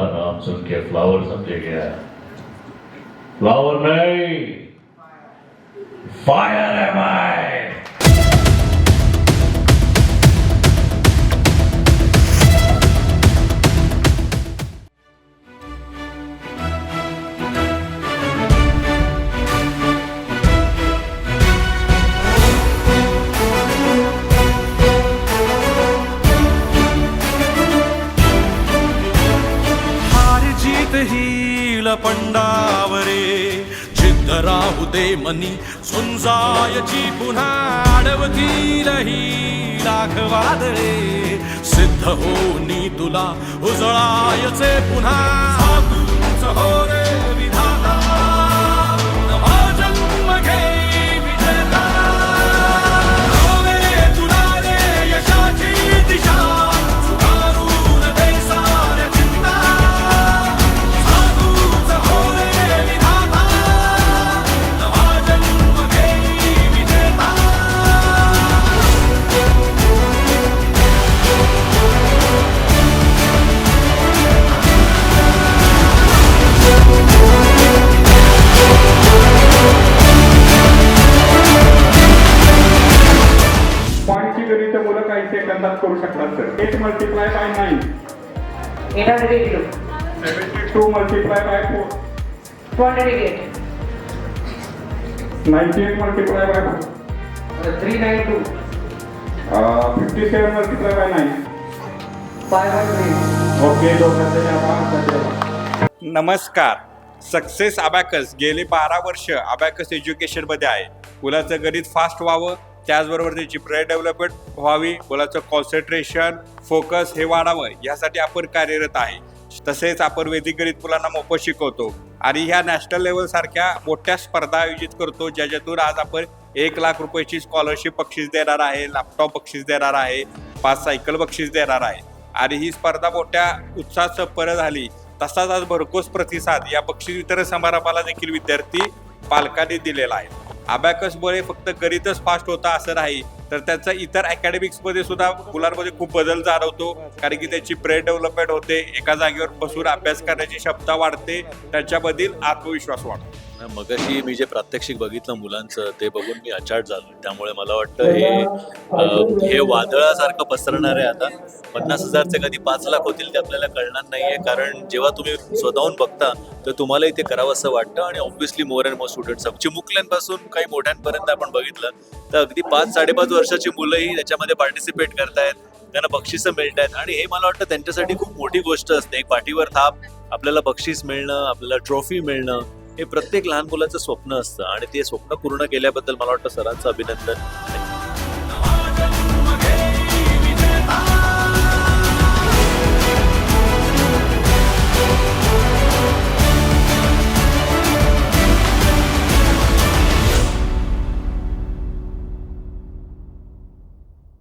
का नाम सुन के फ्लावर समझे गया? फ्लावर नहीं, फायर है मैं। हील पंडावरे जिद्द राहू दे मनी झुंजायची पुन्हा अडवतील ही लाख वादळे सिद्ध होनी तुला उजळायचे पुन्हा साधूच हो रे विधाता नवा जन्म घे विजेता होवे तुला रे यशाची दिशा सुधारून दे साऱ्या चिंता पॉईंटची गणित मुलं काही सेकंदात करू शकतात sir. 8 multiply by 9 882 72 multiply by 4 288 98 multiply by 392 57 multiply by 9. 500 okay दोघांचे नमस्कार. सक्सेस अबॅकस गेली 12 वर्ष अबॅकस एज्युकेशनमध्ये आहे. मुलाचं गणित फास्ट व्हावं, त्याचबरोबर त्याची ब्रेन डेव्हलपमेंट व्हावी, मुलाचं कॉन्सन्ट्रेशन फोकस हे वाढावं यासाठी आपण कार्यरत आहे. तसेच आपण वैदिक गणित मुलांना मोफत शिकवतो आणि ह्या नॅशनल लेवल सारख्या मोठ्या स्पर्धा आयोजित करतो, ज्याच्यातून आज आपण 1 लाख रुपयाची स्कॉलरशिप बक्षीस देणार आहे, लॅपटॉप बक्षीस देणार आहे, 5 सायकल बक्षीस देणार आहे. आणि ही स्पर्धा मोठ्या उत्साहात संपन्न झाली. तसाच आज भरघोस प्रतिसाद या बक्षीस वितरण समारंभाला देखील विद्यार्थी पालकांनी दिलेला आहे. अबॅकसमुळे फक्त गणितच फास्ट होता असं नाही, तर त्याचा इतर अकॅडमिक्समध्ये सुद्धा मुलांमध्ये खूप बदल जाणवतो. कारण की त्याची ब्रेन डेव्हलपमेंट होते, एका जागेवर बसून अभ्यास करण्याची क्षमता वाढते, त्याच्यामधील आत्मविश्वास वाढतो. मगाशी मी जे प्रात्यक्षिक बघितलं मुलांचं ते बघून मी अचाट झालो. त्यामुळे मला वाटतं हे वादळासारखं पसरणार आहे. आता 50,000चे कधी 5 लाख होतील ते आपल्याला कळणार नाहीये, कारण जेव्हा तुम्ही स्वतःहून बघता तर तुम्हालाही ते करावं असं वाटतं. आणि obviously more and more students चिमुकल्यांपासून काही मोठ्यांपर्यंत आपण बघितलं तर अगदी 5-5.5 वर्षाची मुलंही त्याच्यामध्ये पार्टिसिपेट करतायत, त्यांना बक्षिसं मिळत आहेत. आणि हे मला वाटतं त्यांच्यासाठी खूप मोठी गोष्ट असते. एक पाठीवर थाप, आपल्याला बक्षीस मिळणं, आपल्याला ट्रॉफी मिळणं हे प्रत्येक लहान मुलाचं स्वप्न असतं. आणि ते स्वप्न पूर्ण केल्याबद्दल मला वाटतं सरांचं अभिनंदन.